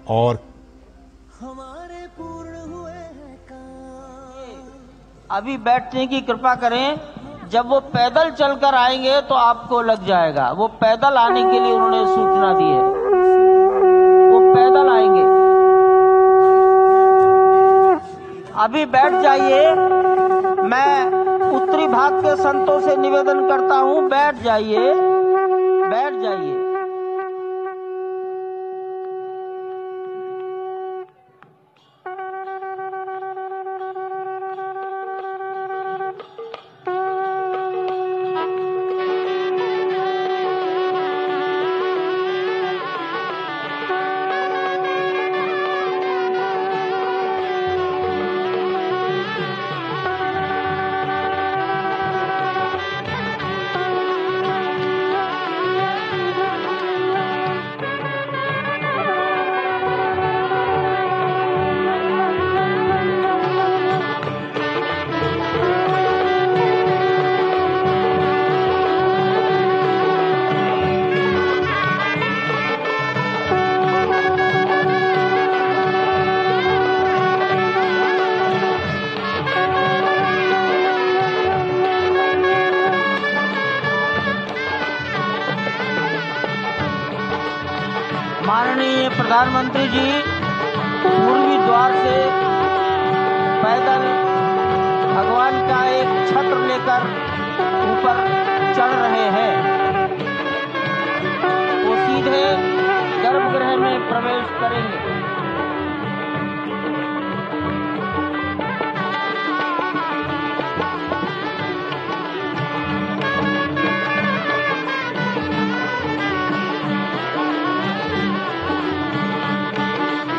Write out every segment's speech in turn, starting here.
और अभी बैठने की कृपा करें। जब वो पैदल चलकर आएंगे तो आपको लग जाएगा। वो पैदल आने के लिए उन्होंने सूचना दी है, वो पैदल आएंगे। अभी बैठ जाइए। मैं उत्तरी भाग के संतों से निवेदन करता हूं, बैठ जाइए, बैठ जाइए। माननीय प्रधानमंत्री जी पूर्वी द्वार से पैदल भगवान का एक छत्र लेकर ऊपर चढ़ रहे हैं। वो सीधे गर्भगृह में प्रवेश करेंगे।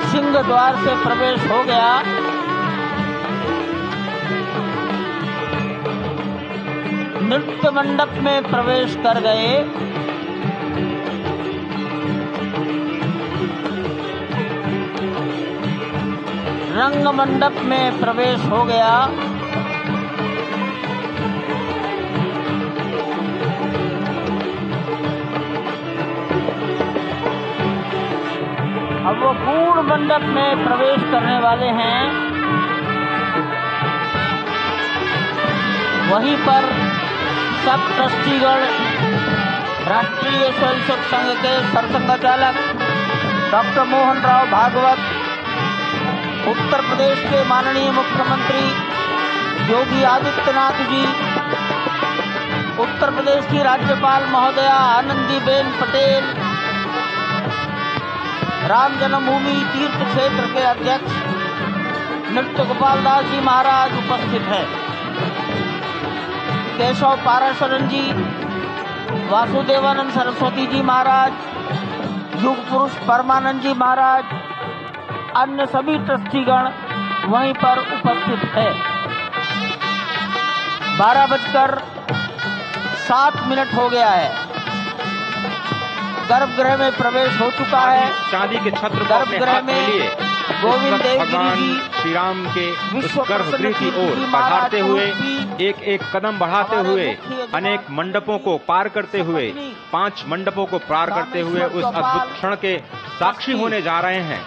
सिंह द्वार से प्रवेश हो गया। नृत्य मंडप में प्रवेश कर गए। रंग मंडप में प्रवेश हो गया। अब वो पूर्ण मंडप में प्रवेश करने वाले हैं। वहीं पर सब ट्रस्टीगण, राष्ट्रीय स्वयंसेवक संघ के सरसंघचालक डॉक्टर मोहन राव भागवत, उत्तर प्रदेश के माननीय मुख्यमंत्री योगी आदित्यनाथ जी, उत्तर प्रदेश की राज्यपाल महोदया आनंदीबेन पटेल, राम जन्मभूमि तीर्थ क्षेत्र के अध्यक्ष नृत्य गोपाल दास जी महाराज उपस्थित हैं। केशव पाराशरण जी, वासुदेवानंद सरस्वती जी महाराज, युग पुरुष परमानंद जी महाराज, अन्य सभी ट्रस्टीगण वहीं पर उपस्थित है। 12:07 हो गया है। गर्भगृह में प्रवेश हो चुका है। चांदी के छत्र गर्भगृह में गोविंद देवगिरी जी श्री राम के उस गर्भगृह की ओर बढ़ाते हुए एक एक कदम बढ़ाते हुए अनेक मंडपों को पार करते हुए 5 मंडपों को पार करते हुए उस अद्भुत क्षण के साक्षी होने जा रहे हैं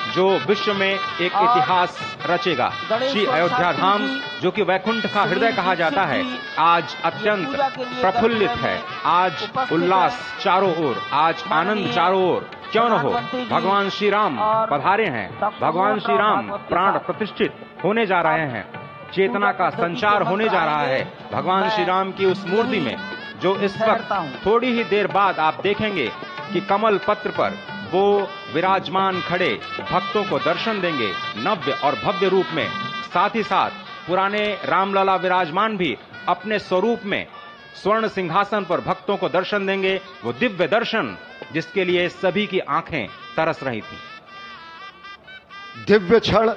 जो विश्व में एक इतिहास रचेगा। श्री अयोध्या धाम, जो कि वैकुंठ का हृदय कहा जाता है, आज अत्यंत प्रफुल्लित है। आज उल्लास चारों ओर, आज आनंद चारों ओर। क्यों न हो, भगवान श्री राम पधारे हैं। भगवान श्री राम प्राण प्रतिष्ठित होने जा रहे हैं। चेतना का संचार होने जा रहा है भगवान श्री राम की उस मूर्ति में, जो इस वक्त थोड़ी ही देर बाद आप देखेंगे कि कमल पत्र पर वो विराजमान खड़े भक्तों को दर्शन देंगे नव्य और भव्य रूप में। साथ ही साथ पुराने रामलला विराजमान भी अपने स्वरूप में स्वर्ण सिंहासन पर भक्तों को दर्शन देंगे। वो दिव्य दर्शन जिसके लिए सभी की आंखें तरस रही थी। दिव्य क्षण,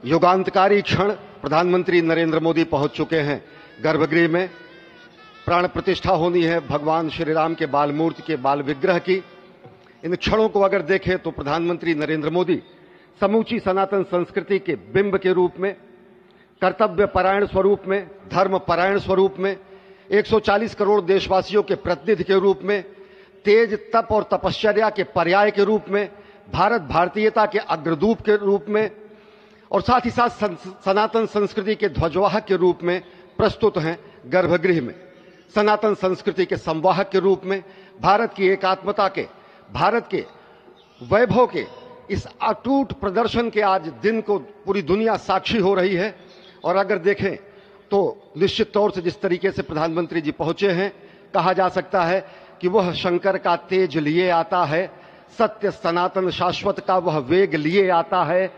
युगांतकारी क्षण। प्रधानमंत्री नरेंद्र मोदी पहुंच चुके हैं गर्भगृह में। प्राण प्रतिष्ठा होनी है भगवान श्री राम के बाल मूर्ति के बाल विग्रह की। इन क्षणों को अगर देखें तो प्रधानमंत्री नरेंद्र मोदी समूची सनातन संस्कृति के बिंब के रूप में, कर्तव्य परायण स्वरूप में, धर्म परायण स्वरूप में, 140 करोड़ देशवासियों के प्रतिनिधि के रूप में, तेज तप और तपश्चर्या के पर्याय के रूप में, भारत भारतीयता के अग्रदूत के रूप में और साथ ही साथ सनातन संस्कृति के ध्वजवाहक के रूप में प्रस्तुत हैं गर्भगृह में। सनातन संस्कृति के संवाहक के रूप में, भारत की एकात्मता के, भारत के वैभव के इस अटूट प्रदर्शन के आज दिन को पूरी दुनिया साक्षी हो रही है। और अगर देखें तो निश्चित तौर से जिस तरीके से प्रधानमंत्री जी पहुंचे हैं, कहा जा सकता है कि वह शंकर का तेज लिए आता है, सत्य सनातन शाश्वत का वह वेग लिए आता है,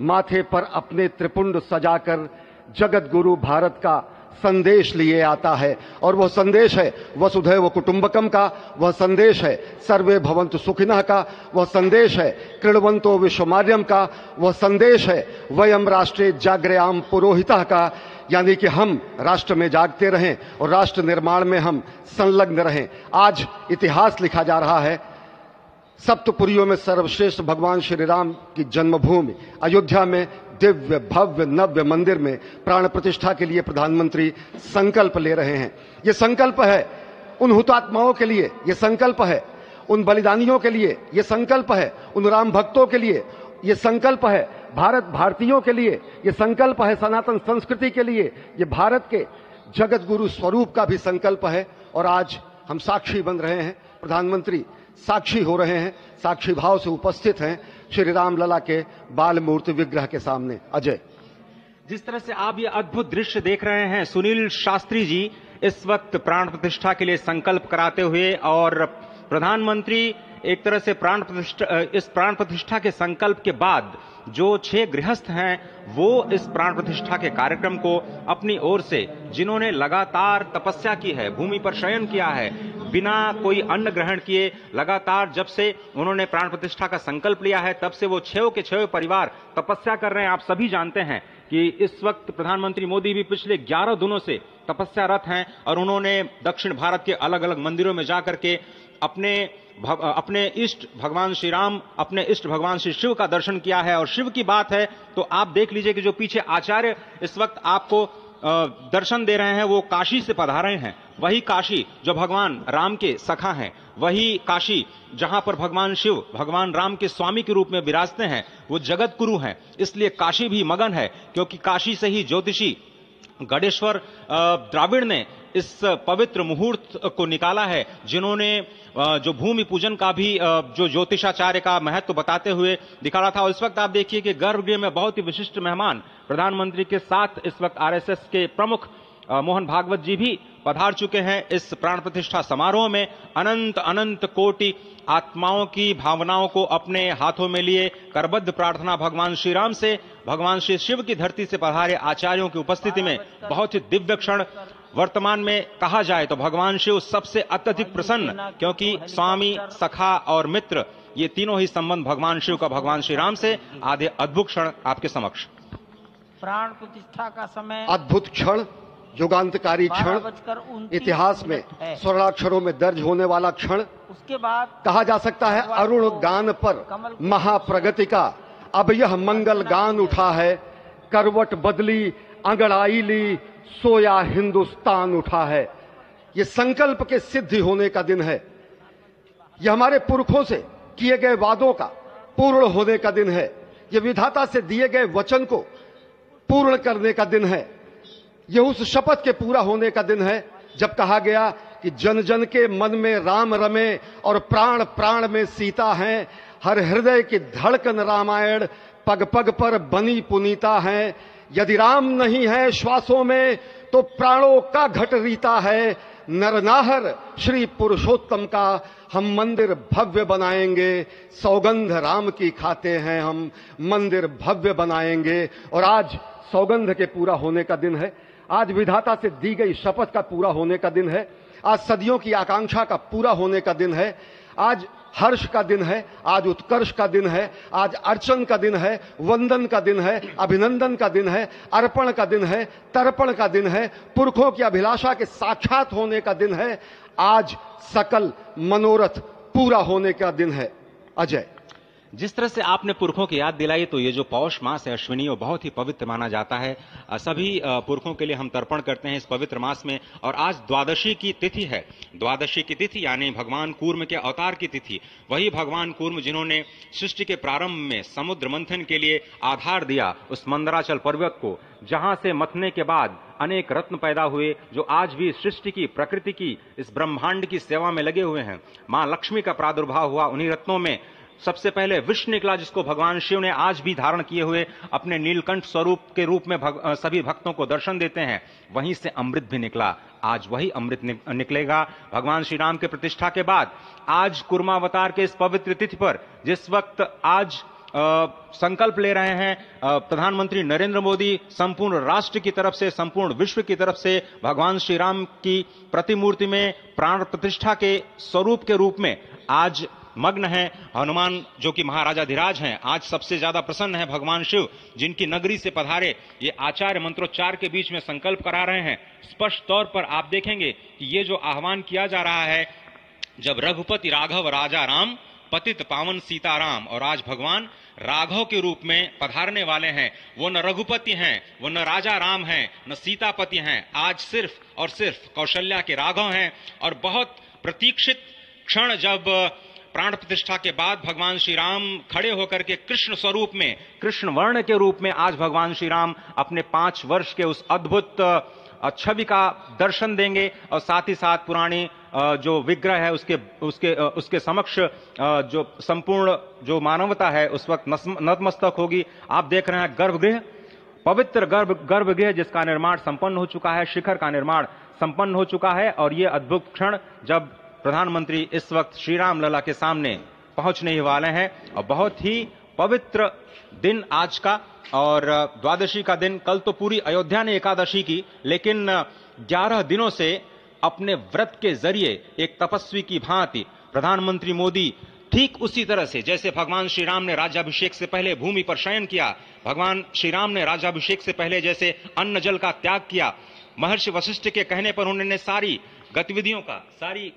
माथे पर अपने त्रिपुंड सजाकर जगत गुरु भारत का संदेश लिए आता है। और वह संदेश है वसुधैव कुटुंबकम का, वह संदेश है सर्वे भवन्तु सुखिनः का, वह संदेश है कृण्वन्तो विश्वमार्यम का, वह संदेश है वयम राष्ट्रे जाग्रयाम पुरोहितः का, यानी कि हम राष्ट्र में जागते रहें और राष्ट्र निर्माण में हम संलग्न रहें। आज इतिहास लिखा जा रहा है। सप्तपुरियों में सर्वश्रेष्ठ भगवान श्री राम की जन्मभूमि अयोध्या में दिव्य भव्य नव्य मंदिर में प्राण प्रतिष्ठा के लिए प्रधानमंत्री संकल्प ले रहे हैं। ये संकल्प है उन हुतात्माओं के लिए, ये संकल्प है उन बलिदानियों के लिए, ये संकल्प है उन राम भक्तों के लिए, ये संकल्प है भारत भारतीयों के लिए, ये संकल्प है सनातन संस्कृति के लिए, ये भारत के जगत गुरु स्वरूप का भी संकल्प है। और आज हम साक्षी बन रहे हैं, प्रधानमंत्री साक्षी हो रहे हैं, साक्षी भाव से उपस्थित हैं श्री राम लला के बाल मूर्ति विग्रह के सामने। अजय, जिस तरह से आप ये अद्भुत दृश्य देख रहे हैं, सुनील शास्त्री जी इस वक्त प्राण प्रतिष्ठा के लिए संकल्प कराते हुए, और प्रधानमंत्री एक तरह से इस प्राण प्रतिष्ठा के संकल्प के बाद जो 6 गृहस्थ हैं वो इस प्राण प्रतिष्ठा के कार्यक्रम को अपनी ओर से, जिन्होंने लगातार तपस्या की है, भूमि पर शयन किया है, बिना कोई अन्न ग्रहण किए लगातार जब से उन्होंने प्राण प्रतिष्ठा का संकल्प लिया है तब से वो 6 के 6 परिवार तपस्या कर रहे हैं। आप सभी जानते हैं कि इस वक्त प्रधानमंत्री मोदी भी पिछले 11 दिनों से तपस्यारत हैं और उन्होंने दक्षिण भारत के अलग अलग मंदिरों में जाकर के अपने इष्ट भगवान श्री राम, अपने इष्ट भगवान श्री शिव का दर्शन किया है। और शिव की बात है तो आप देख लीजिए कि जो पीछे आचार्य इस वक्त आपको दर्शन दे रहे हैं वो काशी से पधारे हैं। वही काशी जो भगवान राम के सखा हैं, वही काशी जहां पर भगवान शिव भगवान राम के स्वामी के रूप में विराजते हैं, वो जगत गुरु हैं। इसलिए काशी भी मगन है, क्योंकि काशी से ही ज्योतिषी गणेश्वर द्राविड़ ने इस पवित्र मुहूर्त को निकाला है, जिन्होंने जो भूमि पूजन का भी जो ज्योतिषाचार्य का महत्व बताते हुए दिखाया था। और इस वक्त आप देखिए कि गर्भगृह में बहुत ही विशिष्ट मेहमान प्रधानमंत्री के साथ इस वक्त आरएसएस के प्रमुख मोहन भागवत जी भी पधार चुके हैं। इस प्राण प्रतिष्ठा समारोह में अनंत अनंत कोटि आत्माओं की भावनाओं को अपने हाथों में लिए करबद्ध प्रार्थना भगवान श्री राम से, भगवान श्री शिव की धरती से पधारे आचार्यों की उपस्थिति में बहुत ही दिव्य क्षण। वर्तमान में कहा जाए तो भगवान शिव सबसे अत्यधिक प्रसन्न, क्योंकि स्वामी, सखा और मित्र ये तीनों ही संबंध भगवान शिव का भगवान श्री राम से। आधे अद्भुत क्षण आपके समक्ष। प्राण प्रतिष्ठा का समय अद्भुत क्षण, युगांतकारी क्षण, इतिहास में स्वर्णाक्षरों में दर्ज होने वाला क्षण। उसके बाद कहा जा सकता है अरुण गान पर महाप्रगति का अब यह मंगल गान उठा है, करवट बदली अंगड़ाई ली सोया हिंदुस्तान उठा है। ये संकल्प के सिद्धि होने का दिन है, यह हमारे पुरखों से किए गए वादों का पूर्ण होने का दिन है, यह विधाता से दिए गए वचन को पूर्ण करने का दिन है, यह उस शपथ के पूरा होने का दिन है जब कहा गया कि जन जन के मन में राम रमे और प्राण प्राण में सीता हैं, हर हृदय की धड़कन रामायण पग पग पर बनी पुनीता है। यदि राम नहीं है श्वासों में तो प्राणों का घट रीता है, नरनाहर श्री पुरुषोत्तम का हम मंदिर भव्य बनाएंगे, सौगंध राम की खाते हैं हम मंदिर भव्य बनाएंगे। और आज सौगंध के पूरा होने का दिन है, आज विधाता से दी गई शपथ का पूरा होने का दिन है, आज सदियों की आकांक्षा का पूरा होने का दिन है, आज हर्ष का दिन है, आज उत्कर्ष का दिन है, आज अर्चन का दिन है, वंदन का दिन है, अभिनंदन का दिन है, अर्पण का दिन है, तर्पण का दिन है, पुरखों की अभिलाषा के साक्षात होने का दिन है, आज सकल मनोरथ पूरा होने का दिन है। अजय, जिस तरह से आपने पुरखों की याद दिलाई, तो ये जो पौष मास है अश्विनी, वो बहुत ही पवित्र माना जाता है। सभी पुरखों के लिए हम तर्पण करते हैं इस पवित्र मास में। और आज द्वादशी की तिथि है। द्वादशी की तिथि यानी भगवान कूर्म के अवतार की तिथि। वही भगवान कूर्म जिन्होंने सृष्टि के प्रारंभ में समुद्र मंथन के लिए आधार दिया उस मंदराचल पर्वत को, जहां से मथने के बाद अनेक रत्न पैदा हुए, जो आज भी सृष्टि की, प्रकृति की, इस ब्रह्मांड की सेवा में लगे हुए हैं। मां लक्ष्मी का प्रादुर्भाव हुआ उन्हीं रत्नों में। सबसे पहले विष निकला, जिसको भगवान शिव ने आज भी धारण किए हुए अपने नीलकंठ स्वरूप के रूप में सभी भक्तों को दर्शन देते हैं। वहीं से अमृत भी निकला। आज वही अमृत निकलेगा भगवान श्री राम के प्रतिष्ठा के बाद। आज कुर्मावतार के इस पवित्र तिथि पर, जिस वक्त आज संकल्प ले रहे हैं प्रधानमंत्री नरेंद्र मोदी, संपूर्ण राष्ट्र की तरफ से, संपूर्ण विश्व की तरफ से भगवान श्री राम की प्रतिमूर्ति में प्राण प्रतिष्ठा के स्वरूप के रूप में आज मग्न है। हनुमान जो कि महाराजाधिराज हैं, आज सबसे ज्यादा प्रसन्न है भगवान शिव, जिनकी नगरी से पधारे ये आचार्य मंत्रोच्चार के बीच में संकल्प करा रहे हैं। स्पष्ट तौर पर आप देखेंगे कि ये जो आह्वान किया जा रहा है, जब रघुपति राघव राजा राम, पतित पावन सीताराम, और आज भगवान राघव के रूप में पधारने वाले हैं। वो न रघुपति हैं, वो न राजा राम हैं, न सीतापति हैं। आज सिर्फ और सिर्फ कौशल्या के राघव हैं। और बहुत प्रतीक्षित क्षण, जब प्राण प्रतिष्ठा के बाद भगवान श्री राम खड़े होकर के कृष्ण स्वरूप में, कृष्ण वर्ण के रूप में आज भगवान श्री राम अपने 5 वर्ष के उस अद्भुत छवि का दर्शन देंगे। और साथ ही साथ पुरानी जो विग्रह है उसके समक्ष जो संपूर्ण जो मानवता है उस वक्त नतमस्तक होगी। आप देख रहे हैं गर्भगृह, पवित्र गर्भगृह जिसका निर्माण संपन्न हो चुका है, शिखर का निर्माण संपन्न हो चुका है। और ये अद्भुत क्षण जब प्रधानमंत्री इस वक्त श्री राम लला के सामने पहुंचने ही वाले हैं। और बहुत ही पवित्र दिन आज का, और द्वादशी का दिन। कल तो पूरी अयोध्या ने एकादशी की, लेकिन 11 दिनों से अपने व्रत के जरिए एक तपस्वी की भांति प्रधानमंत्री मोदी ठीक उसी तरह से, जैसे भगवान श्री राम ने राज्याभिषेक से पहले भूमि पर शयन किया, भगवान श्री राम ने राज्याभिषेक से पहले जैसे अन्न जल का त्याग किया, महर्षि वशिष्ठ के कहने पर उन्होंने सारी गतिविधियों का, सारी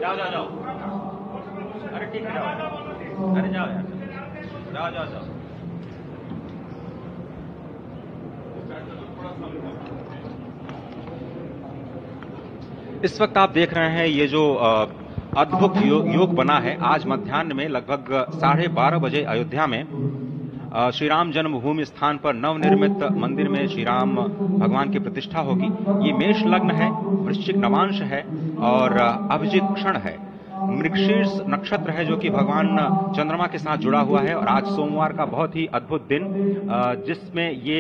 जाओ जाओ जाओ, अरे ठीक है जाओ, अरे जाओ यार, जाओ जाओ जाओ। इस वक्त आप देख रहे हैं ये जो अद्भुत योग बना है। आज मध्याह्न में लगभग 12:30 बजे अयोध्या में श्री राम जन्मभूमि स्थान पर नवनिर्मित मंदिर में श्री राम भगवान की प्रतिष्ठा होगी। ये मेष लग्न है, वृश्चिक नवांश है और अभिजित क्षण है। मृगशीर्ष नक्षत्र है जो कि भगवान चंद्रमा के साथ जुड़ा हुआ है और आज सोमवार का बहुत ही अद्भुत दिन जिसमें ये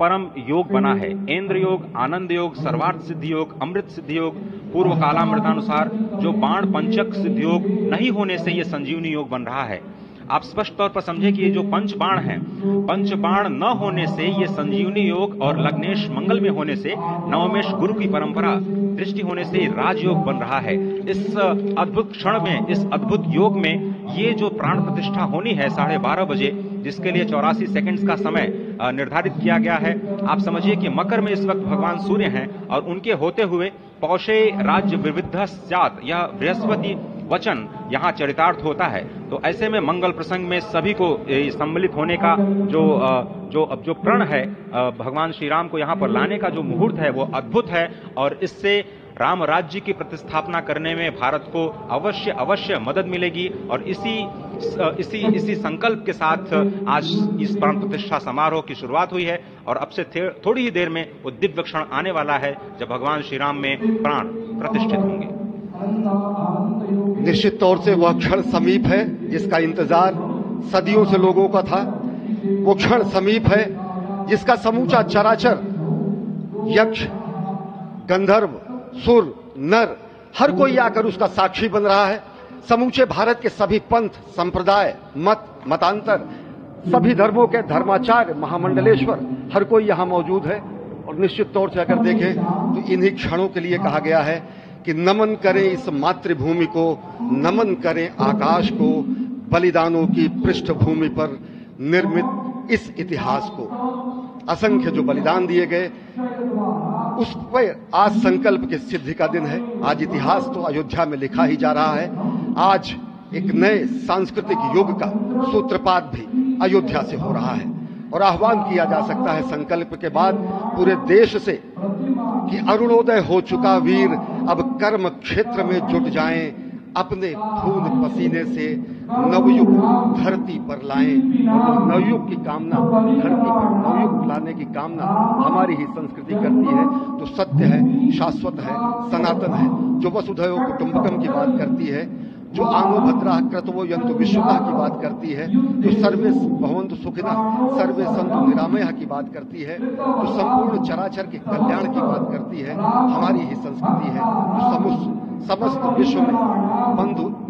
परम योग बना है। इंद्र योग, आनंद योग, सर्वार्थ सिद्धि योग, अमृत सिद्धि योग, पूर्व कालामृतानुसार जो बाण पंचक सिद्धि योग नहीं होने से ये संजीवनी योग बन रहा है। आप स्पष्ट तौर पर समझे कि ये जो पंच बाण है, पंच बाण न होने से ये संजीवनी योग और लग्नेश मंगल में होने से नवमेश गुरु की परंपरा दृष्टि होने से राजयोग बन रहा है। इस अद्भुत क्षण में, इस अद्भुत योग में ये जो प्राण प्रतिष्ठा होनी है 12:30 बजे, जिसके लिए 84 सेकंड्स का समय निर्धारित किया गया है। आप समझिए कि मकर में इस वक्त भगवान सूर्य हैं और उनके होते हुए पौषे राज्य विविध स्यात्, यह बृहस्पति वचन यहाँ चरितार्थ होता है। तो ऐसे में मंगल प्रसंग में सभी को सम्मिलित होने का जो प्रण है, भगवान श्री राम को यहाँ पर लाने का जो मुहूर्त है वो अद्भुत है और इससे राम राज्य की प्रतिस्थापना करने में भारत को अवश्य मदद मिलेगी। और इसी संकल्प के साथ आज इस प्राण प्रतिष्ठा समारोह की शुरुआत हुई है और अब से थोड़ी ही देर में वो दिव्य क्षण आने वाला है जब भगवान श्री राम में प्राण प्रतिष्ठित होंगे। निश्चित तौर से वह क्षण समीप है जिसका इंतजार सदियों से लोगों का था। वो क्षण समीप है जिसका समूचा चराचर, यक्ष, गंधर्व, सुर, नर, हर कोई आकर उसका साक्षी बन रहा है। समूचे भारत के सभी पंथ, संप्रदाय, मतांतर, सभी धर्मों के धर्माचार्य, महामंडलेश्वर, हर कोई यहां मौजूद है। और निश्चित तौर से अगर देखें तो इन्हीं क्षणों के लिए कहा गया है कि नमन करें इस मातृभूमि को, नमन करें आकाश को, बलिदानों की पृष्ठभूमि पर निर्मित इस इतिहास को। असंख्य जो बलिदान दिए गए उस पर आज संकल्प की सिद्धि का दिन है। आज इतिहास तो अयोध्या में लिखा ही जा रहा है। आज एक नए सांस्कृतिक युग का सूत्रपात भी अयोध्या से हो रहा है और आह्वान किया जा सकता है संकल्प के बाद पूरे देश से कि अरुणोदय हो चुका वीर अब कर्म क्षेत्र में जुट जाएं, अपने खून पसीने से नवयुग धरती पर लाएं। नवयुग की कामना, धरती पर नवयुग लाने की कामना हमारी ही संस्कृति करती है। तो सत्य है, शाश्वत है, सनातन है, जो वसुधैव कुटुंबकम की बात करती है, जो आनो भद्रा क्रतवो यंतु विश्वतः की बात करती है, जो सर्वे भवन्तु सुखिनः सर्वे सन्तु निरामयः की बात करती है, जो संपूर्ण चराचर के कल्याण की बात करती है, हमारी ही संस्कृति है। जो समस्त विश्व में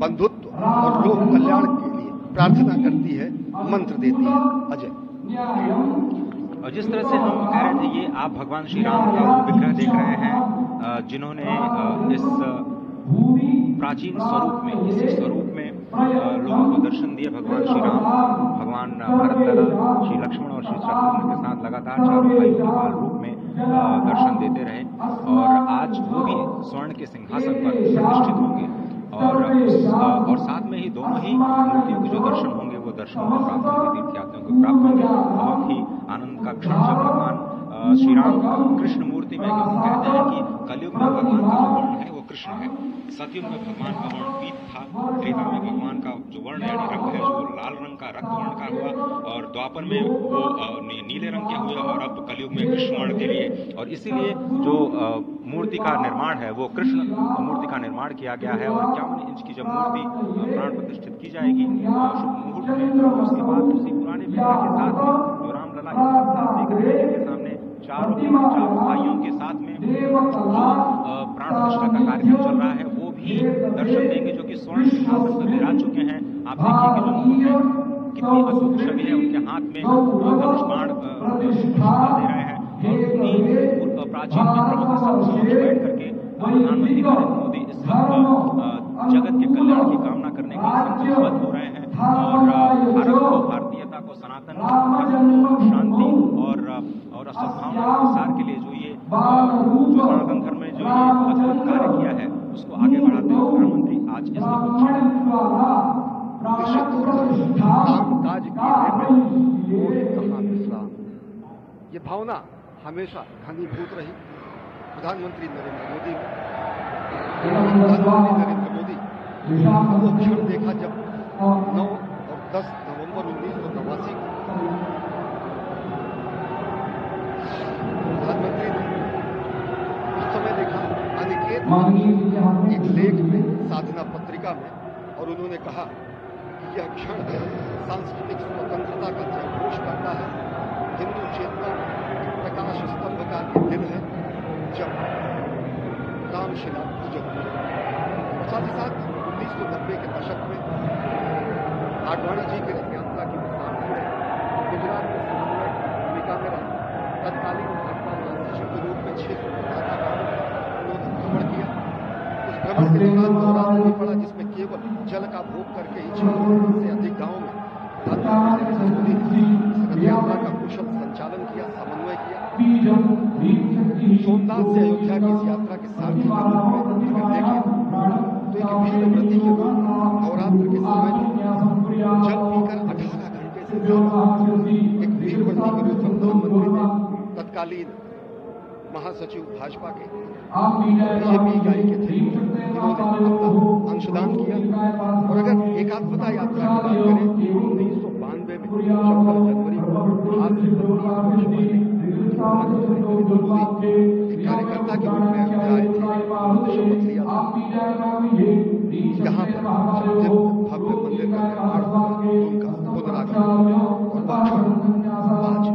बंधुत्व और लोक कल्याण के लिए प्रार्थना करती है, मंत्र देती है। अजय, और जिस तरह से हम कह रहे थे, ये आप भगवान श्री राम का वो विग्रह देख रहे हैं जिन्होंने इस प्राचीन स्वरूप में, इसी स्वरूप में लोगों को दर्शन दिए। भगवान श्री राम, भगवान भरत लला, श्री लक्ष्मण और श्री शत्रुघ्न के साथ लगातार चारों भाइयों के बाल रूप में दर्शन देते रहे और आज वो भी स्वर्ण के सिंहासन पर प्रतिष्ठित होंगे और साथ में ही दोनों ही मूर्तियों के जो दर्शन होंगे वो दर्शन प्राप्त होंगे, तीर्थयात्रियों को प्राप्त होंगे। बहुत ही आनंद का क्षण जब भगवान श्री राम कृष्ण मूर्ति में, क्योंकि कहते हैं कि कलयुग में भगवान का जो वर्ण है वो कृष्ण है, सतयुग में भगवान का वर्ण पीत था, त्रेता में भगवान का जो वर्ण यानी रंग है जो लाल रंग का, रक्त वर्ण का हुआ और द्वापर में वो नीले रंग के हुए और अब कलयुग में कृष्ण वर्ण के लिए। और इसीलिए जो मूर्ति का निर्माण है वो कृष्ण मूर्ति का निर्माण किया गया है और 51 इंच की जब मूर्ति प्राण प्रतिष्ठित की जाएगी शुभ मुहूर्त में, उसके बाद उसी पुराने विग्रह के साथ में जो रामलला इसके साथ देख रहे हैं, जिनके सामने चारों भाइयों के साथ में प्राण प्रतिष्ठा का कार्यक्रम चल रहा है, वो भी दर्शन देंगे जो कि स्वर्ण सिंहासन पर विराज चुके हैं। आप देखिए कि जो मुकुट है कितनी अद्भुत छवि है, उनके हाथ में धनुष बाण दे रहे हैं और उन्हीं प्राचीन विग्रहों के समक्ष बैठ करके प्रधानमंत्री नरेंद्र मोदी इस वक्त जगत के कल्याण की कामना करने के लिए संकल्पबद्ध हो रहे हैं और भारत को, भारतीयता को, सनातन धर्म को शांति और सद्भावना के प्रसार के लिए जो सनातन धर्म में जो ये अद्भुत कार्य किया है उसको आगे बढ़ाते हुए प्रधानमंत्री आज इस निश्चित तौर पर काम काज किए और कहाँ विश्राम, ये भावना हमेशा घनीभूत रही प्रधानमंत्री नरेंद्र मोदी ने। प्रधानमंत्री नरेंद्र मोदी वो क्षण देखा जब 9 और 10 नवंबर 1989 को प्रधानमंत्री ने उस समय देखा अनिकेत एक लेख में, साधना पत्रिका में, और उन्होंने कहा कि यह क्षण सांस्कृतिक स्वतंत्रता का जयघोष करता है, हिंदू चेतना प्रकाश स्तंभ का दिन है जब रामशिला पूजन हुआ। साथ ही साथ 1990 के दशक में आडवाणी जी की रथ यात्रा की सामने में गुजरात में समन्वय की भूमिका में रहे तत्कालीन भाजपा महासचिव के रूप में 6 उन्होंने भ्रमण किया। उस भ्रमण के दौरान दौरा नहीं पड़ा जिसमें केवल जल का भोग करके ही 6 से अधिक गाँव में प्रधानमंत्री नरेंद्र मोदी ने रथ यात्रा का कुशल संचालन किया, समन्वय किया। सोमनाथ से अयोध्या की इस यात्रा के सारथी के रूप में अगर देखें तो एक वीर व्रती के रूप में नवरात्र के समय में जल पीकर 18 घंटे से ज्यादा एक वीर व्रती के रूप में प्रधानमंत्री ने तत्कालीन महासचिव भाजपा के बीजेपी इकाई के थे, इन्होंने अपना अंशदान किया। और अगर एकात्मता यात्रा की बात करें 1992 में 14 जनवरी को आज से 32 वर्ष पहले एक कार्यकर्ता के रूप में अयोध्या आए थे, शपथ लिया था। यहाँ पर भव्य मंदिर का निर्माण हुआ, उनका पुनरागमन और आज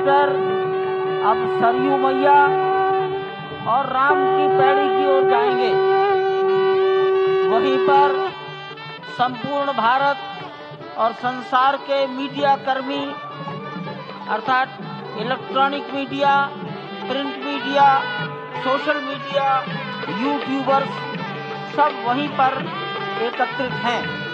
मास्टर अब सरयू मैया और राम की पैड़ी की ओर जाएंगे। वहीं पर संपूर्ण भारत और संसार के मीडिया कर्मी अर्थात electronic media, print media, social media, YouTubers सब वहीं पर एकत्रित हैं।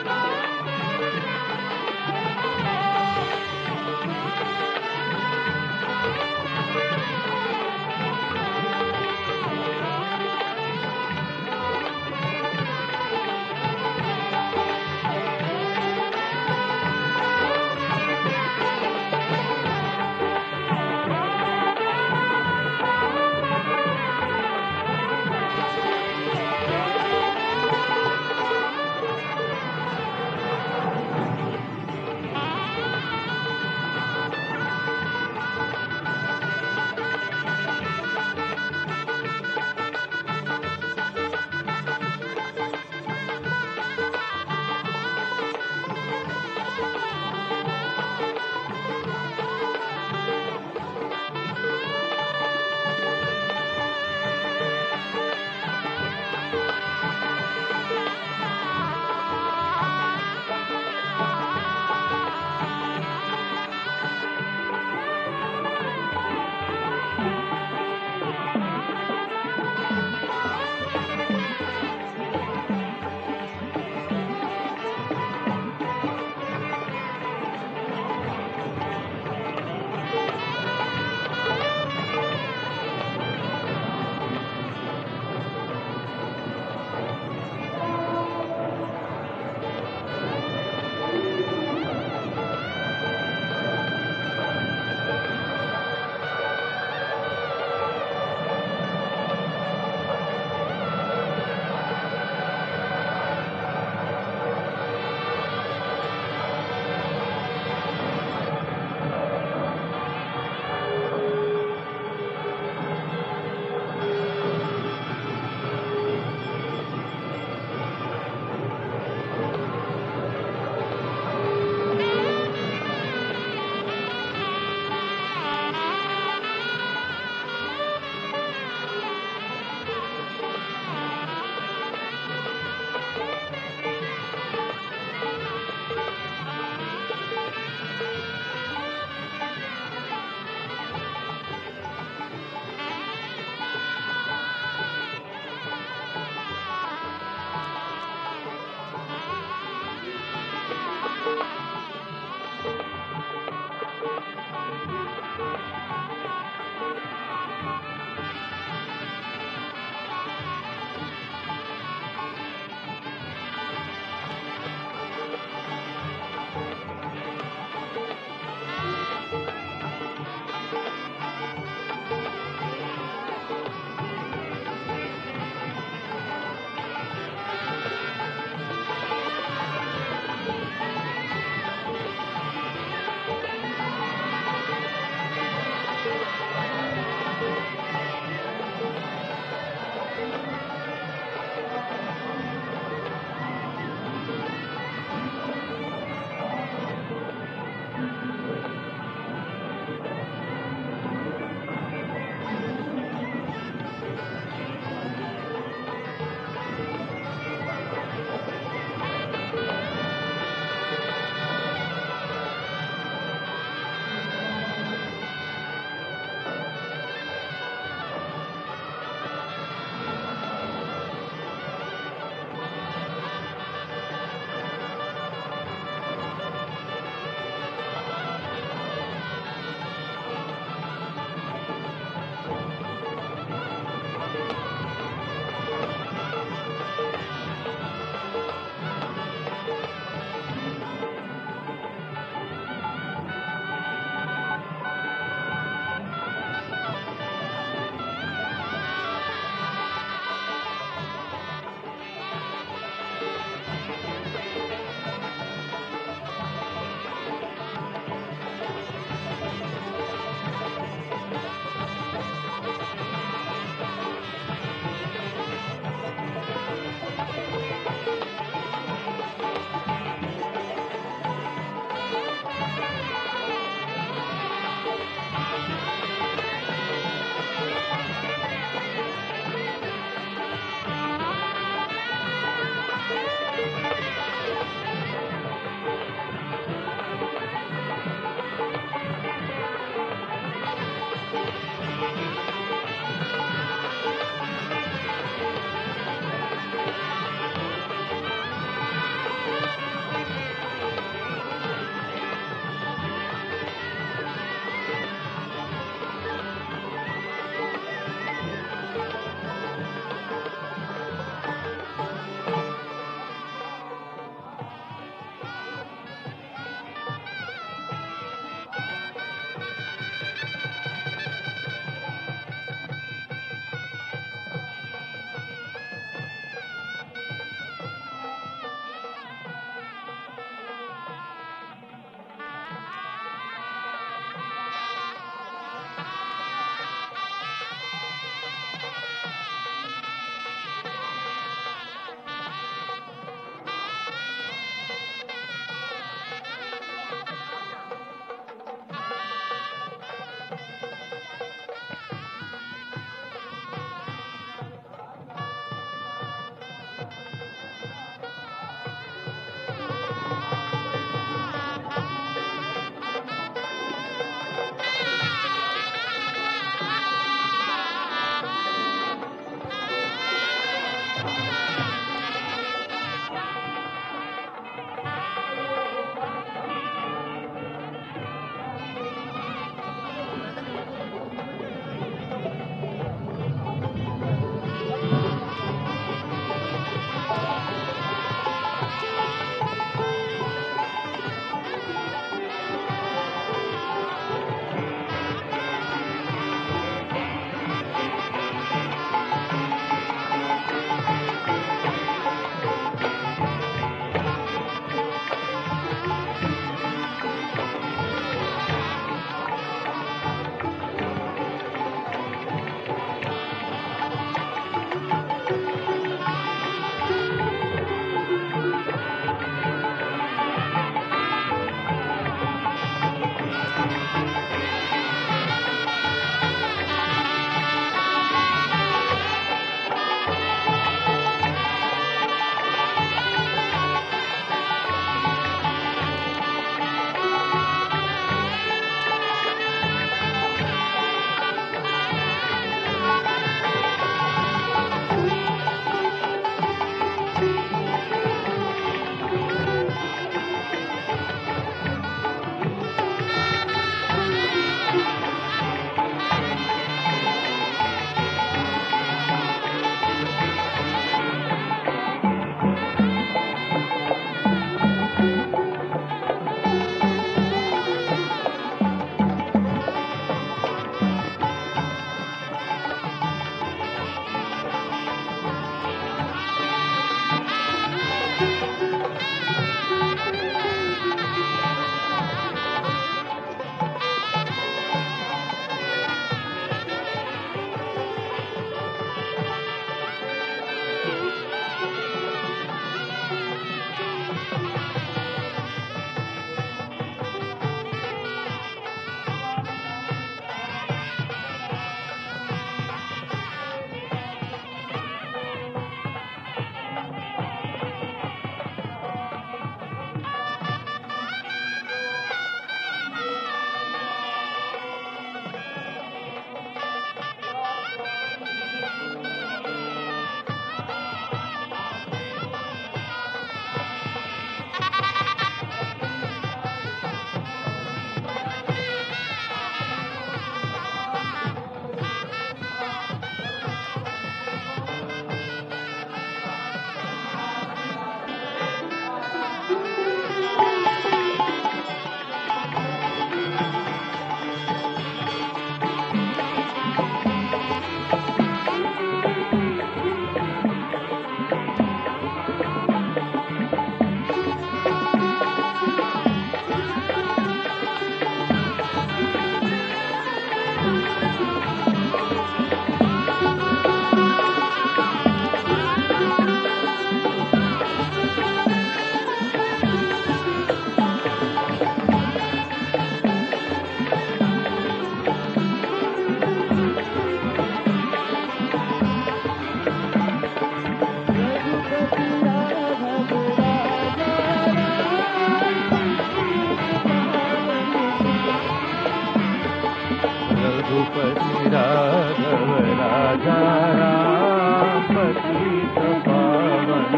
रघुपति राघव राजा राम पतित पावन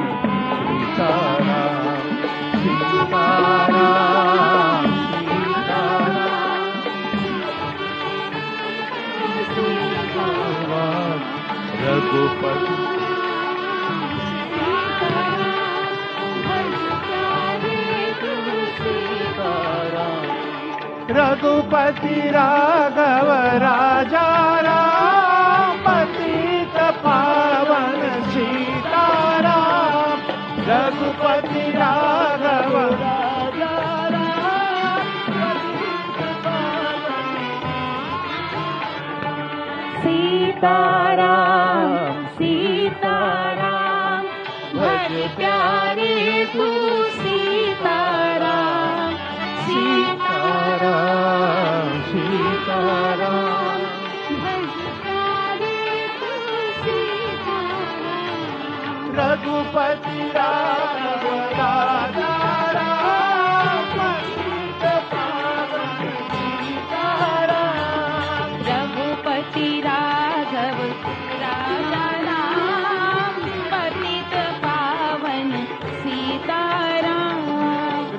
सीताराम सीताराम सीताराम रघुपति रघुपति राघव राजा राम पतित पावन सीताराम रघुपति राघव राजा राम सीताराम सीताराम भज प्यारे तू सीताराम सीताराम सीताराम भज प्यारे तू सीताराम रघुपति राघव राजा राम पतित पावन सीताराम रघुपति राघव राजा राम पतित पावन सीताराम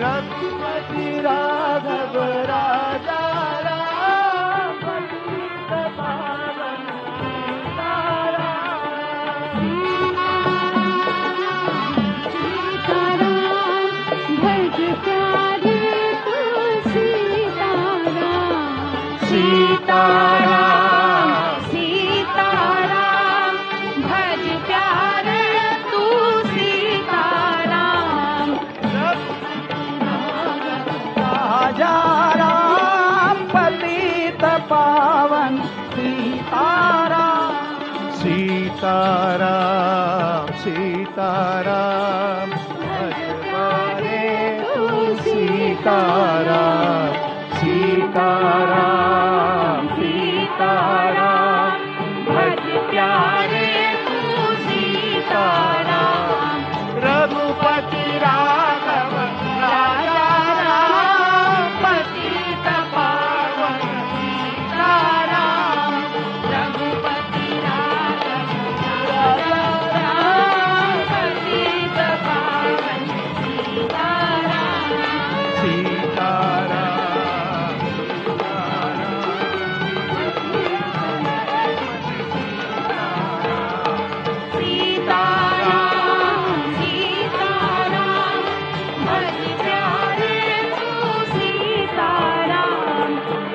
रघुपति राघव राजा राम पतित पावन सीताराम सीताराम भज प्यारे तू सीताराम राजा राम पतित पावन सीताराम सीताराम सीताराम भज प्यारे तू सीताराम सीताराम सीताराम भज प्यारे तू सीताराम रघुपति राघव राजा राम पतित पावन सीताराम रघुपति राघव राजा राम पतित पावन सीताराम सीताराम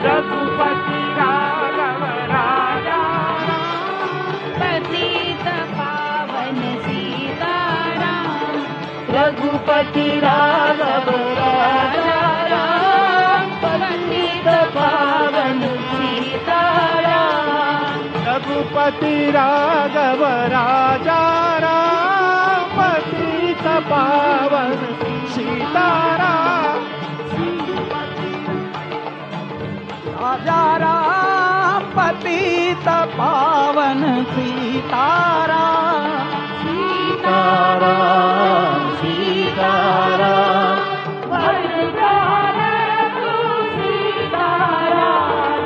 रघुपति राघव राजा पतित पावन सीताराम रघुपति राघव राजा पतित पावन सीताराम रघुपति राघव राजा पतित पावन सीताराम राजा राम पतित पावन सीताराम सीताराम सीताराम भज प्यारे तू सीताराम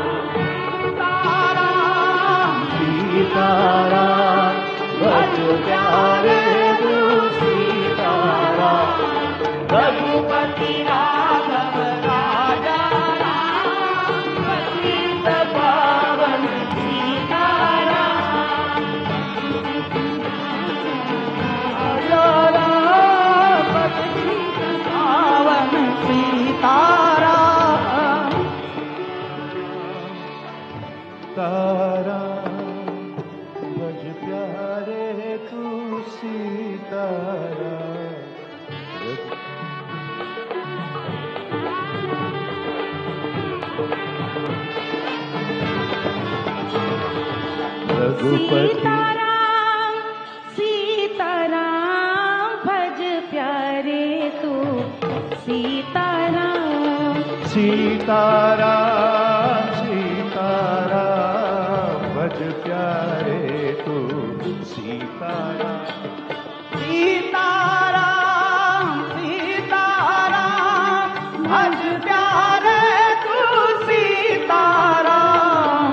सीताराम भज प्यारे तू सीताराम रघुपति राघव राजा पावन सीताराम पावन सीताराम ताराम भज प्यारे तू सीताराम सीताराम सीताराम भज प्यारे तू सीताराम सीताराम सीताराम भज प्यारे तू सीताराम सीताराम सीताराम भज प्यारे तू सीताराम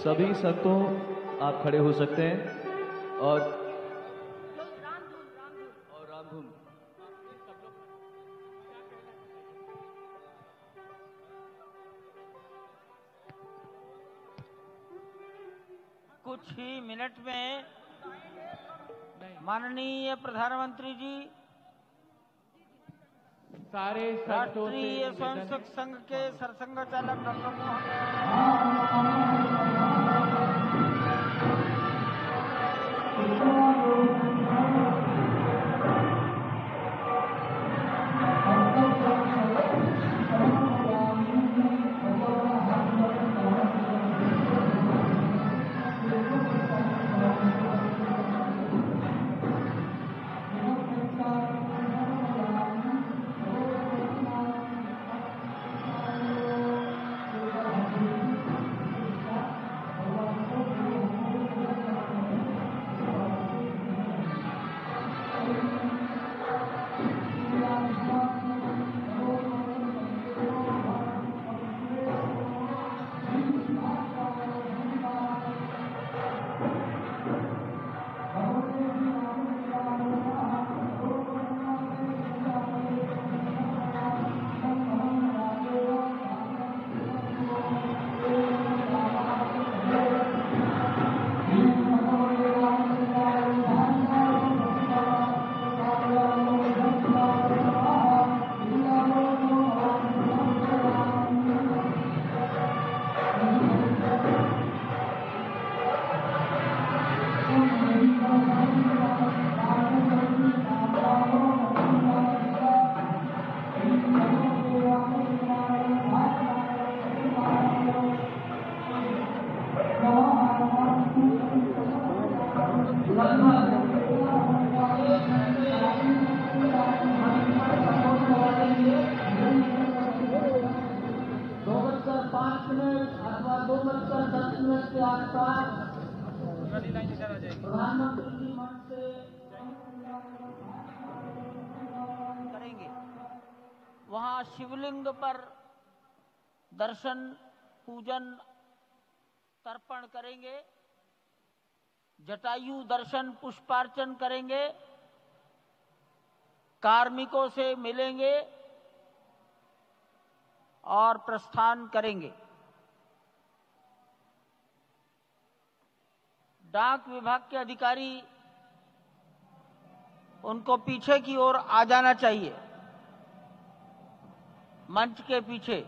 सभी संतों आप खड़े हो सकते हैं और रामधुन कुछ ही मिनट में माननीय प्रधानमंत्री जी सारे संतों से राष्ट्रीय स्वयंसेवक संघ के सरसंघ चालक डॉक्टर मोहन प्रधानमंत्री जी मंच से करेंगे। वहां शिवलिंग पर दर्शन पूजन तर्पण करेंगे, जटायु दर्शन पुष्पार्चन करेंगे, कार्मिकों से मिलेंगे और प्रस्थान करेंगे। डाक विभाग के अधिकारी उनको पीछे की ओर आ जाना चाहिए, मंच के पीछे।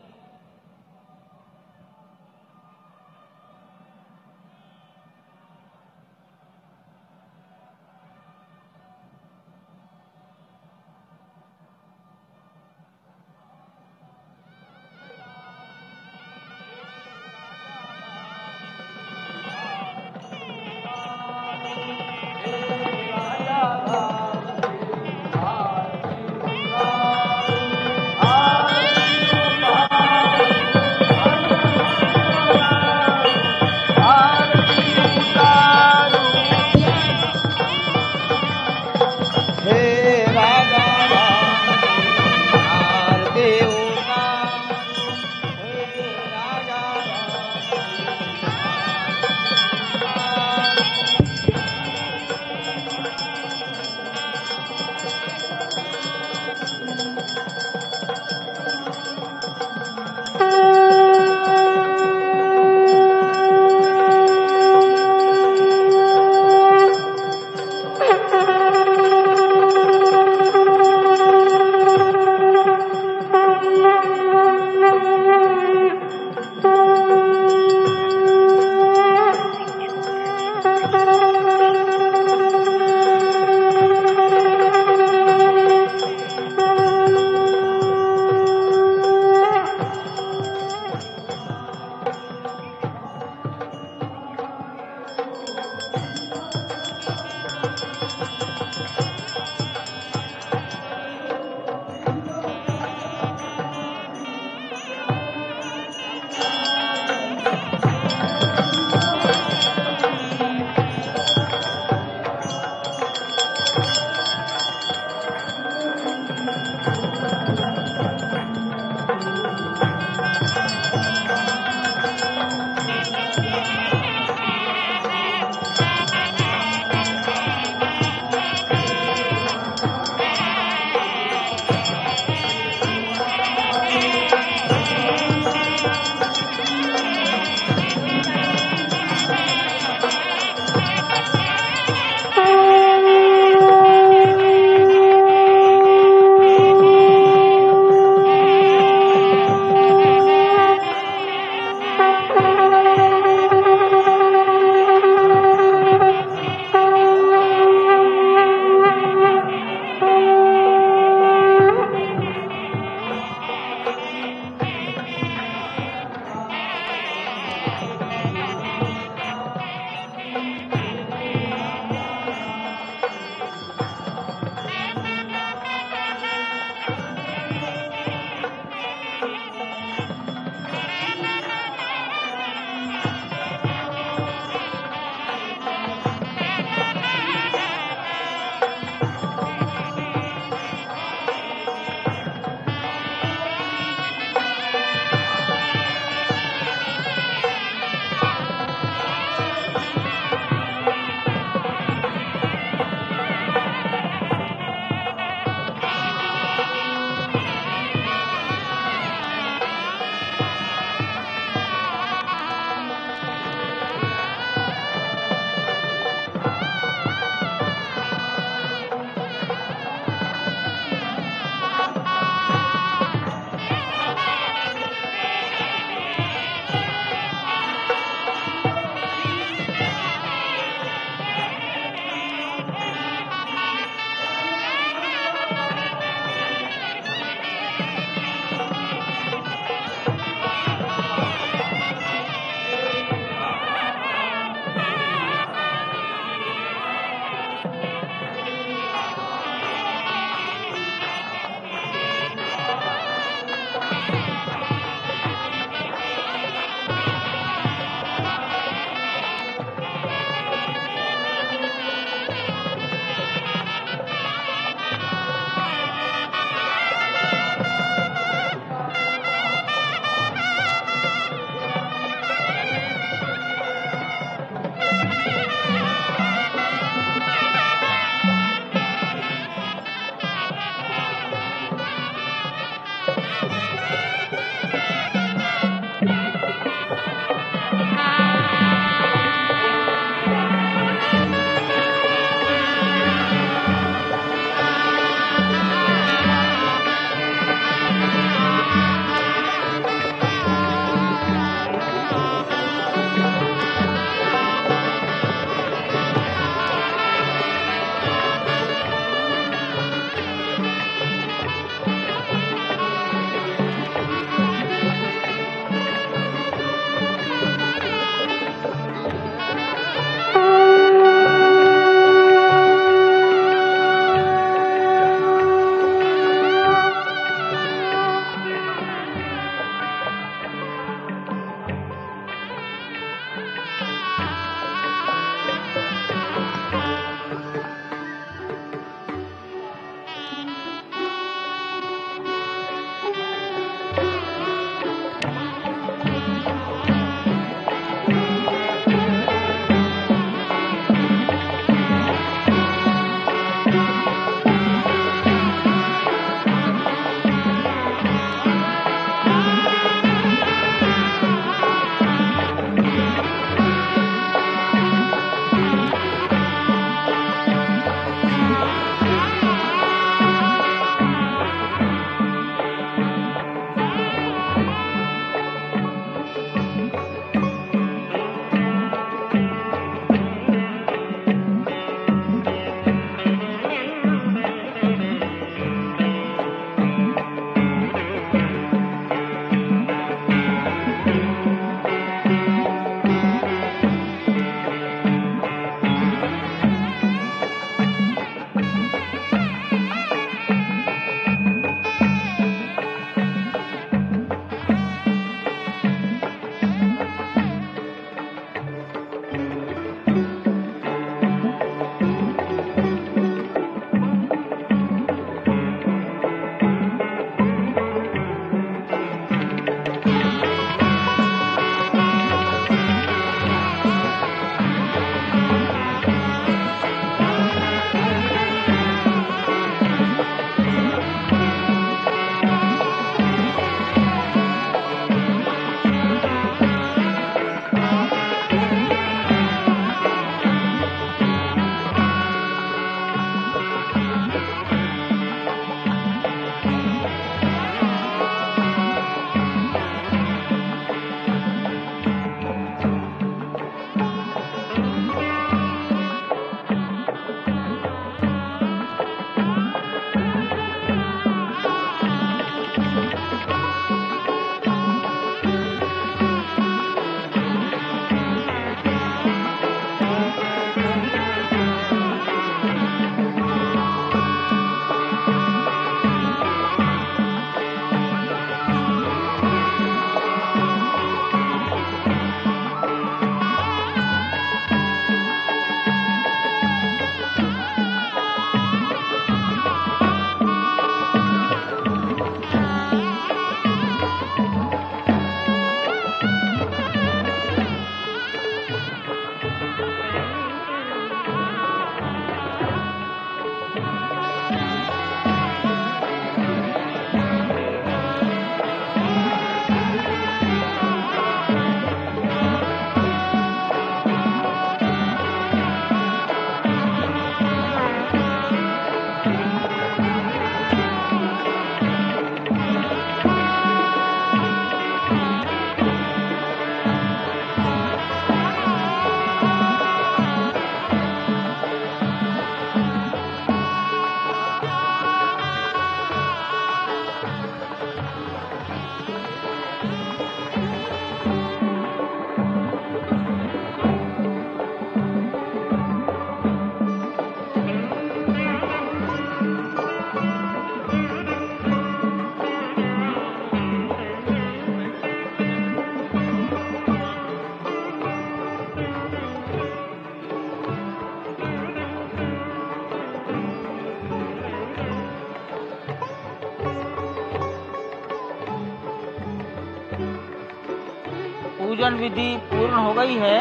पूजन विधि पूर्ण हो गई है।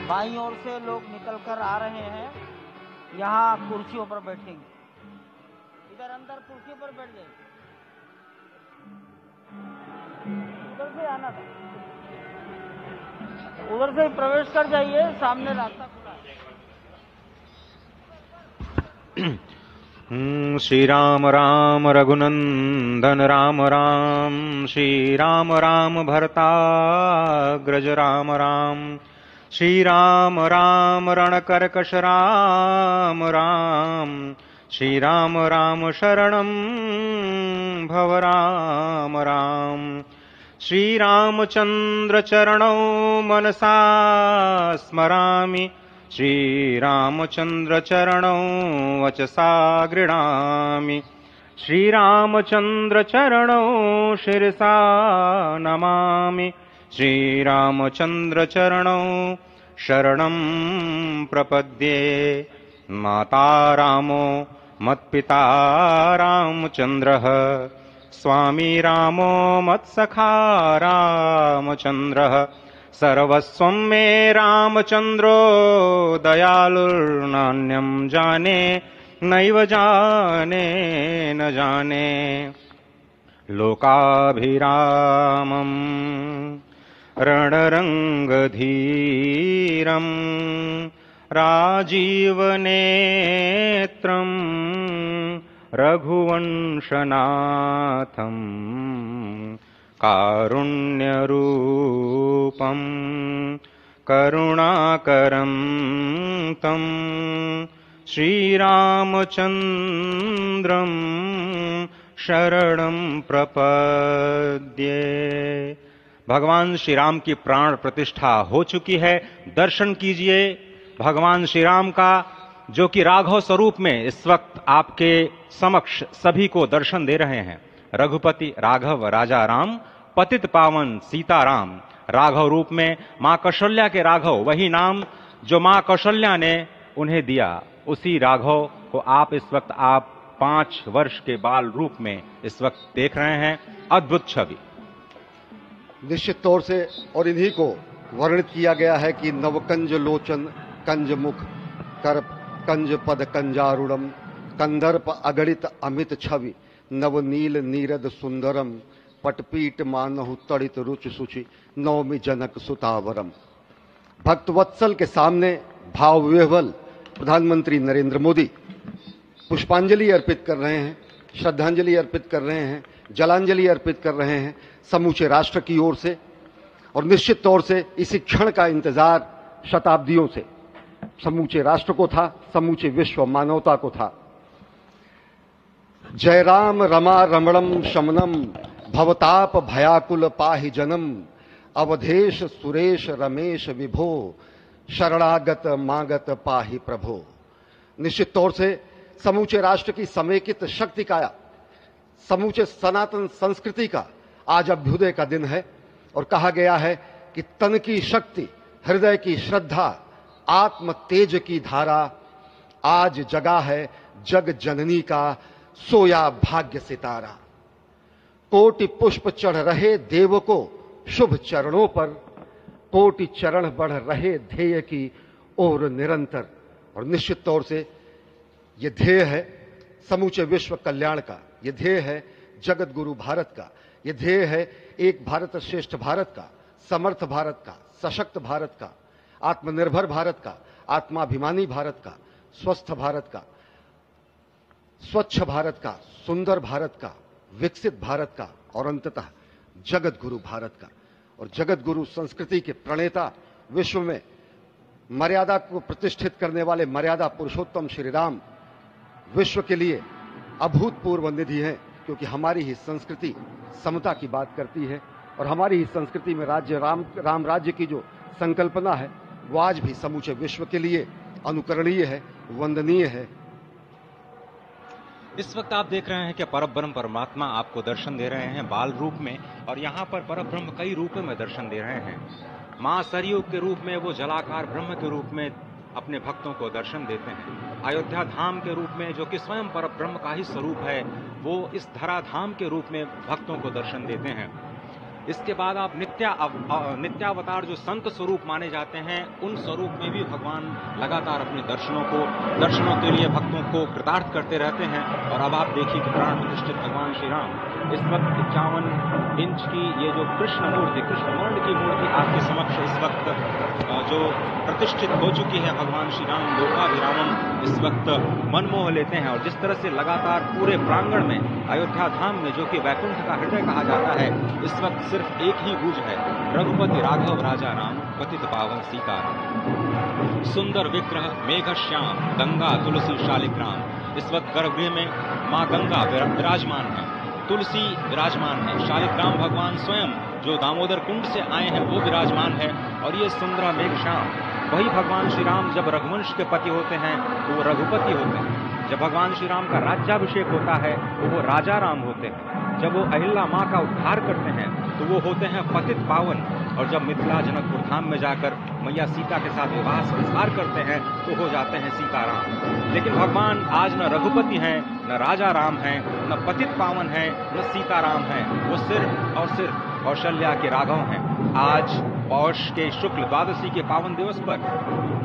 बाईं ओर से लोग निकल कर आ रहे हैं, यहाँ कुर्सियों पर बैठेंगे। इधर अंदर कुर्सी पर बैठ जाइए, उधर से आना था, उधर से प्रवेश कर जाइए, सामने रास्ता खुला है। श्री राम राम रघुनंदन राम राम, श्री राम राम भरताग्रज राम राम, श्री राम राम रणकर्कश राम राम, श्री राम राम शरणं भव राम राम, श्री रामचंद्र चरणौ मनसा स्मरामि, श्री रामचंद्र चरणौ वचसा गृह्णामि, श्री रामचंद्र चरणौ शिरसा नमामि, श्री रामचंद्र चरणौ शरणं प्रपद्ये। माता रामो मत्पिता रामचंद्रः, स्वामी रामो मत्सखा रामचंद्रः, सर्वस्वं मे रामचंद्रो दयालुर्नान्यं जाने नैव जाने न जाने। लोकाभिरामं रणरंगधीरं राजीवनेत्रं रघुवंशनाथं, कारुण्यरूपं करुणाकरं तं श्रीरामचन्द्रं शरणं प्रपद्ये। भगवान श्री राम की प्राण प्रतिष्ठा हो चुकी है। दर्शन कीजिए भगवान श्री राम का, जो कि राघव स्वरूप में इस वक्त आपके समक्ष सभी को दर्शन दे रहे हैं। रघुपति राघव राजा राम, पतित पावन सीताराम। राघव रूप में मां कौशल्या के राघव, वही नाम जो मां कौशल्या ने उन्हें दिया, उसी राघव को आप इस वक्त 5 वर्ष के बाल रूप में इस वक्त देख रहे हैं। अद्भुत छवि। निश्चित तौर से और इन्हीं को वर्णित किया गया है कि नवकंज लोचन कंज मुख कर कंज पद कंजारुणम, कंदर्प अगणित अमित छवि, नवनील नीरद सुंदरम, पटपीट मानहु तड़ित रुचि सुचि, नवमी जनक सुतावरम। भक्तवत्सल के सामने भाव विह्वल प्रधानमंत्री नरेंद्र मोदी पुष्पांजलि अर्पित कर रहे हैं, श्रद्धांजलि अर्पित कर रहे हैं, जलांजलि अर्पित कर रहे हैं समूचे राष्ट्र की ओर से। और निश्चित तौर से इसी क्षण का इंतजार शताब्दियों से समूचे राष्ट्र को था, समूचे विश्व मानवता को था। जय राम रमा रमणम शमनम, भवताप भयाकुल पाहि जनम, अवधेश सुरेश रमेश विभो, शरणागत मागत पाहि प्रभो। निश्चित तौर से समूचे राष्ट्र की समेकित शक्ति का, समूचे सनातन संस्कृति का आज अभ्युदय का दिन है। और कहा गया है कि तन की शक्ति, हृदय की श्रद्धा, आत्म तेज की धारा आज जगा है जग जननी का सोया भाग्य सितारा। कोटि पुष्प चढ़ रहे देव को शुभ चरणों पर, कोटि चरण बढ़ रहे ध्येय की ओर निरंतर। और निश्चित तौर से यह ध्येय है समूचे विश्व कल्याण का, यह ध्येय है जगत गुरु भारत का, यह ध्येय है एक भारत श्रेष्ठ भारत का, समर्थ भारत का, सशक्त भारत का, आत्मनिर्भर भारत का, आत्माभिमानी भारत का, स्वस्थ भारत का, स्वच्छ भारत का, सुंदर भारत का, विकसित भारत का और अंततः जगत गुरु भारत का। और जगत गुरु संस्कृति के प्रणेता, विश्व में मर्यादा को प्रतिष्ठित करने वाले मर्यादा पुरुषोत्तम श्री राम विश्व के लिए अभूतपूर्व निधि है, क्योंकि हमारी ही संस्कृति समता की बात करती है और हमारी ही संस्कृति में राज्य राम राज्य की जो संकल्पना है वो आज भी समूचे विश्व के लिए अनुकरणीय है, वंदनीय है। इस वक्त आप देख रहे हैं कि परब्रह्म परमात्मा आपको दर्शन दे रहे हैं बाल रूप में, और यहाँ पर परब्रह्म कई रूपों में दर्शन दे रहे हैं। मां सरयू के रूप में वो जलाकार ब्रह्म के रूप में अपने भक्तों को दर्शन देते हैं। अयोध्या धाम के रूप में, जो कि स्वयं परब्रह्म का ही स्वरूप है, वो इस धरा धाम के रूप में भक्तों को दर्शन देते हैं। इसके बाद आप नित्यावतार जो संत स्वरूप माने जाते हैं, उन स्वरूप में भी भगवान लगातार अपने दर्शनों के लिए भक्तों को कृतार्थ करते रहते हैं। और अब आप देखिए कि प्राण प्रतिष्ठित भगवान श्री राम इस वक्त 51 इंच की ये जो कृष्ण वर्ण की मूर्ति आपके समक्ष इस वक्त जो प्रतिष्ठित हो चुकी है, भगवान श्री राम लोकाभिरामम इस वक्त मनमोह लेते हैं। और जिस तरह से लगातार पूरे प्रांगण में अयोध्या धाम में, जो कि वैकुंठ का हृदय कहा जाता है, इस वक्त सिर्फ एक ही गूंज है, रघुपति राघव राजा राम पतित पावन सीताराम। सुंदर विग्रह मेघ श्याम गंगा तुलसी शालिग्राम। इस वक्त गर्भगृह में माँ गंगा विराजमान है, तुलसी विराजमान है, शालिग्राम भगवान स्वयं जो दामोदर कुंड से आए हैं वो विराजमान है। और ये सुंदर मेघ श्याम, वही भगवान श्री राम जब रघुवंश के पति होते हैं तो वो रघुपति होते हैं। जब भगवान श्री राम का राज्याभिषेक होता है तो वो राजा राम होते हैं। जब वो अहिल्या माँ का उद्धार करते हैं तो वो होते हैं पतित पावन। और जब मिथिला जनकपुर धाम में जाकर मैया सीता के साथ विवाह संस्कार करते हैं तो हो जाते हैं सीताराम। लेकिन भगवान आज न रघुपति हैं, न राजा राम हैं, न पतित पावन हैं, न सीताराम हैं। वो सिर्फ कौशल्या के राघव हैं। आज पौष के शुक्ल द्वादशी के पावन दिवस पर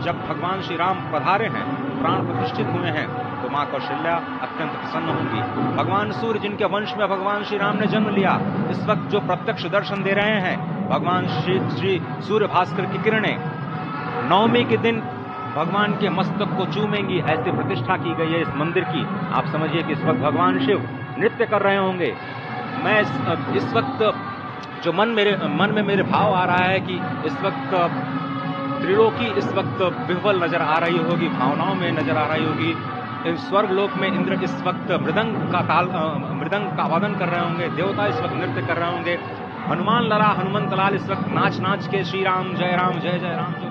जब भगवान श्री राम पधारे हैं, प्राण प्रतिष्ठित हुए हैं, तो माँ कौशल्या अत्यंत प्रसन्न होंगी। भगवान सूर्य जिनके वंश में भगवान श्री राम ने जन्म लिया, इस वक्त जो प्रत्यक्ष दर्शन दे रहे हैं, भगवान श्री सूर्य भास्कर की किरणें नवमी के दिन भगवान के मस्तक को चूमेंगी। ऐसी प्रतिष्ठा की गई है इस मंदिर की। आप समझिए कि इस वक्त भगवान शिव नृत्य कर रहे होंगे। मैं इस वक्त जो मन में मेरे भाव आ रहा है कि इस वक्त त्रिलोकी इस वक्त विह्वल नजर आ रही होगी, भावनाओं में नजर आ रही होगी। स्वर्ग लोक में इंद्र इस वक्त मृदंग का वादन कर रहे होंगे, देवता इस वक्त नृत्य कर रहे होंगे। हनुमान लला हनुमंत लाल इस वक्त नाच के श्री राम जय जय राम जो